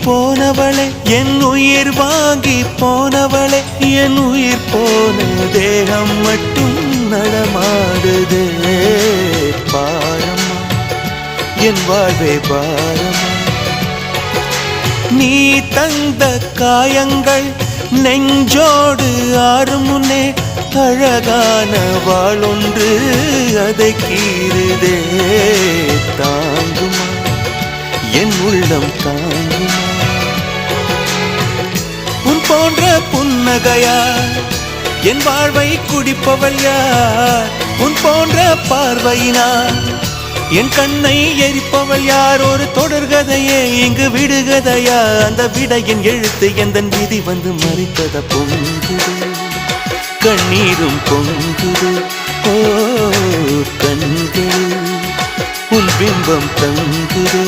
போனவளே என் உயிர் வாங்கி போனவளே என் உயிர் போன தேகம் மட்டும் நடமாடுதே பாரம்மா என் வாழ்வே பாரம்மா நீ தந்த காயங்கள் நெஞ்சோடு ஆறும் முன்னே அழகான வாளொன்று அதை கீறுதே தாங்குமா என் உள்ளம் தாங்குமா உன் போன்ற புன்னகையார் என் வாழ்வை குடிப்பவள் யார் உன் போன்ற பார்வையினார் என் கண்ணை எரிப்பவள் யார் ஒரு தொடர்கதையே இங்கு விடுகதையா அந்த விடையின் எழுத்து எந்தன் விதி வந்து மறித்தத பொங்குது கண்ணீரும் பொங்குது ஓ கண்கள் உன் பிம்பம் தங்குதே